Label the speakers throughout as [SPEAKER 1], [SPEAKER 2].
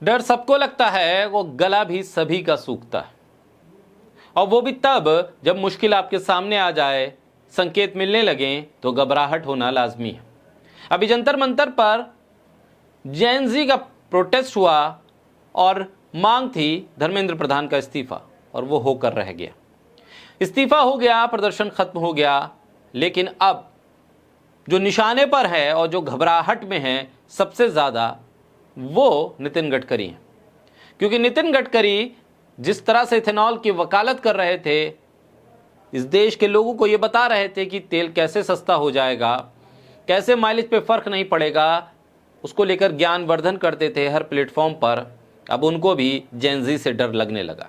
[SPEAKER 1] डर सबको लगता है, वो गला भी सभी का सूखता है, और वो भी तब जब मुश्किल आपके सामने आ जाए, संकेत मिलने लगे तो घबराहट होना लाजमी है। अभी जंतर मंतर पर जेन ज़ी का प्रोटेस्ट हुआ और मांग थी धर्मेंद्र प्रधान का इस्तीफा, और वो होकर रह गया। इस्तीफा हो गया, प्रदर्शन खत्म हो गया, लेकिन अब जो निशाने पर है और जो घबराहट में है सबसे ज़्यादा, वो नितिन गडकरी हैं। क्योंकि नितिन गडकरी जिस तरह से इथेनॉल की वकालत कर रहे थे, इस देश के लोगों को ये बता रहे थे कि तेल कैसे सस्ता हो जाएगा, कैसे माइलेज पे फर्क नहीं पड़ेगा, उसको लेकर ज्ञानवर्धन करते थे हर प्लेटफॉर्म पर। अब उनको भी जेन ज़ी से डर लगने लगा।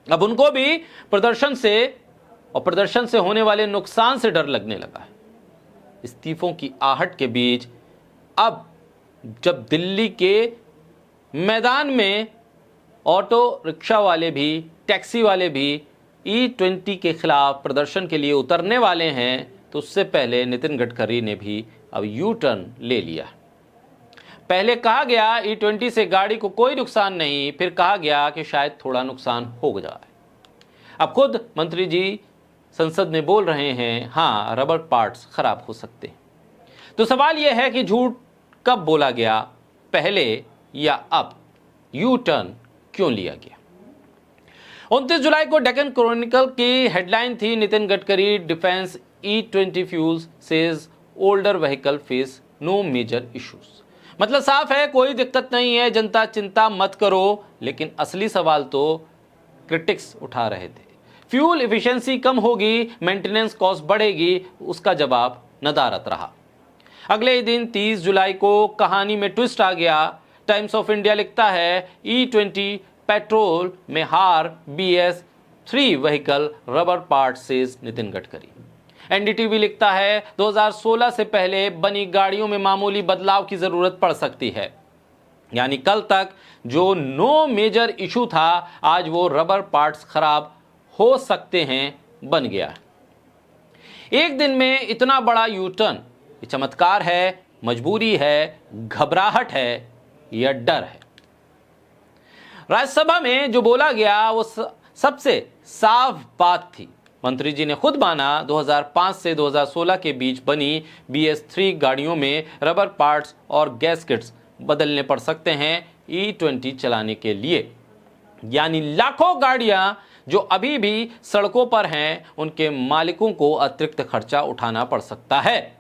[SPEAKER 1] अब उनको भी प्रदर्शन से और प्रदर्शन से होने वाले नुकसान से डर लगने लगा है। इस्तीफों की आहट के बीच अब जब दिल्ली के मैदान में ऑटो रिक्शा वाले भी, टैक्सी वाले भी E20 के खिलाफ प्रदर्शन के लिए उतरने वाले हैं, तो उससे पहले नितिन गडकरी ने भी अब यू टर्न ले लिया। पहले कहा गया E20 से गाड़ी को कोई नुकसान नहीं, फिर कहा गया कि शायद थोड़ा नुकसान हो जाए। अब खुद मंत्री जी संसद में बोल रहे हैं, हाँ रबर पार्ट्स खराब हो सकते हैं। तो सवाल यह है कि झूठ कब बोला गया, पहले या अब? यू टर्न क्यों लिया गया? 29 जुलाई को डेक्कन क्रॉनिकल की हेडलाइन थी, Nitin Gadkari defends E20 fuels says older vehicle face no major issues. मतलब साफ है, कोई दिक्कत नहीं है, जनता चिंता मत करो। लेकिन असली सवाल तो क्रिटिक्स उठा रहे थे। फ्यूल इफिशिएंसी कम होगी, मेंटेनेंस कॉस्ट बढ़ेगी, उसका जवाब नदारत रहा। अगले ही दिन 30 जुलाई को कहानी में ट्विस्ट आ गया। टाइम्स ऑफ इंडिया लिखता है, E20 पेट्रोल में हार, BS3 vehicle rubber part says Nitin Gadkari. NDTV लिखता है, 2016 से पहले बनी गाड़ियों में मामूली बदलाव की जरूरत पड़ सकती है। यानी कल तक जो नो मेजर इशू था, आज वो रबर पार्ट्स खराब हो सकते हैं बन गया। एक दिन में इतना बड़ा यू टर्न, ये चमत्कार है, मजबूरी है, घबराहट है या डर है? राज्यसभा में जो बोला गया वो सबसे साफ बात थी। मंत्री जी ने खुद माना 2005 से 2016 के बीच बनी BS3 गाड़ियों में रबर पार्ट्स और गैस्केट्स बदलने पड़ सकते हैं E20 चलाने के लिए। यानी लाखों गाड़ियां जो अभी भी सड़कों पर हैं, उनके मालिकों को अतिरिक्त खर्चा उठाना पड़ सकता है।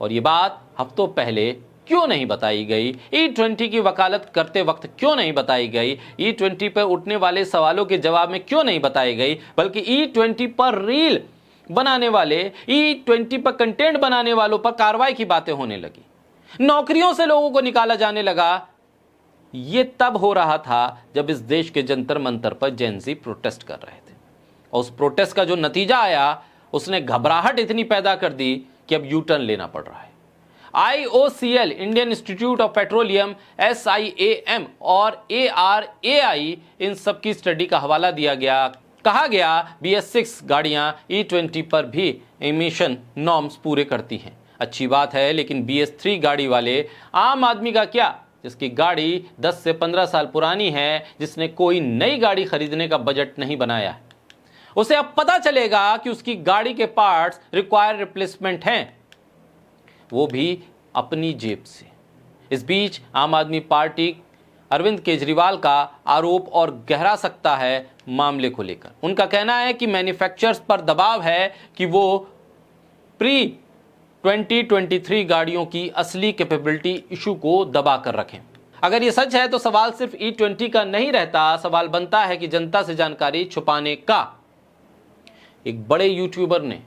[SPEAKER 1] और ये बात हफ्तों पहले क्यों नहीं बताई गई? E20 की वकालत करते वक्त क्यों नहीं बताई गई? E20 पर उठने वाले सवालों के जवाब में क्यों नहीं बताई गई? बल्कि E20 पर रील बनाने वाले, E20 पर कंटेंट बनाने वालों पर कार्रवाई की बातें होने लगी, नौकरियों से लोगों को निकाला जाने लगा। ये तब हो रहा था जब इस देश के जंतर मंतर पर जेन ज़ी प्रोटेस्ट कर रहे थे, और उस प्रोटेस्ट का जो नतीजा आया, उसने घबराहट इतनी पैदा कर दी कि अब यू टर्न लेना पड़ रहा है। IOCL, Indian institute of petroleum, SIAM और ARAI, इन सब की स्टडी का हवाला दिया गया। कहा गया BS6 गाड़ियां E20 पर भी एमिशन नॉर्म्स पूरे करती हैं। अच्छी बात है, लेकिन BS3 गाड़ी वाले आम आदमी का क्या, जिसकी गाड़ी 10 से 15 साल पुरानी है, जिसने कोई नई गाड़ी खरीदने का बजट नहीं बनाया है, उसे अब पता चलेगा कि उसकी गाड़ी के पार्ट्स रिक्वायर रिप्लेसमेंट हैं, वो भी अपनी जेब से। इस बीच आम आदमी पार्टी अरविंद केजरीवाल का आरोप और गहरा सकता है मामले को लेकर। उनका कहना है कि मैन्युफैक्चरर्स पर दबाव है कि वो प्री 2023 गाड़ियों की असली कैपेबिलिटी इशू को दबा कर रखें। अगर ये सच है तो सवाल सिर्फ E20 का नहीं रहता, सवाल बनता है कि जनता से जानकारी छुपाने का। एक बड़े यूट्यूबर ने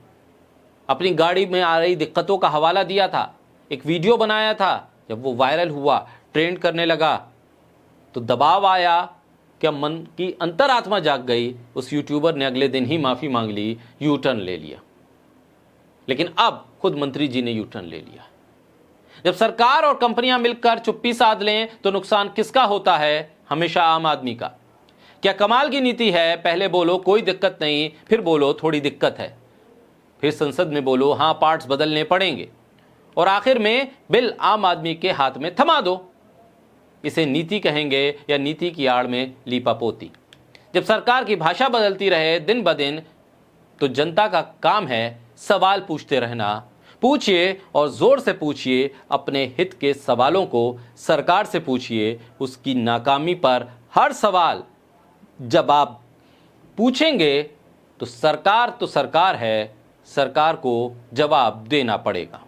[SPEAKER 1] अपनी गाड़ी में आ रही दिक्कतों का हवाला दिया था, एक वीडियो बनाया था। जब वो वायरल हुआ, ट्रेंड करने लगा, तो दबाव आया, क्या मन की अंतरात्मा जाग गई। उस यूट्यूबर ने अगले दिन ही माफी मांग ली, यू टर्न ले लिया। लेकिन अब खुद मंत्री जी ने यू टर्न ले लिया। जब सरकार और कंपनियां मिलकर चुप्पी साध लें तो नुकसान किसका होता है? हमेशा आम आदमी का। क्या कमाल की नीति है, पहले बोलो कोई दिक्कत नहीं, फिर बोलो थोड़ी दिक्कत है, फिर संसद में बोलो हाँ पार्ट्स बदलने पड़ेंगे, और आखिर में बिल आम आदमी के हाथ में थमा दो। इसे नीति कहेंगे या नीति की आड़ में लीपापोती। जब सरकार की भाषा बदलती रहे दिन ब दिन, तो जनता का काम है सवाल पूछते रहना। पूछिए और जोर से पूछिए, अपने हित के सवालों को सरकार से पूछिए। उसकी नाकामी पर हर सवाल जब आप पूछेंगे तो सरकार है, सरकार को जवाब देना पड़ेगा।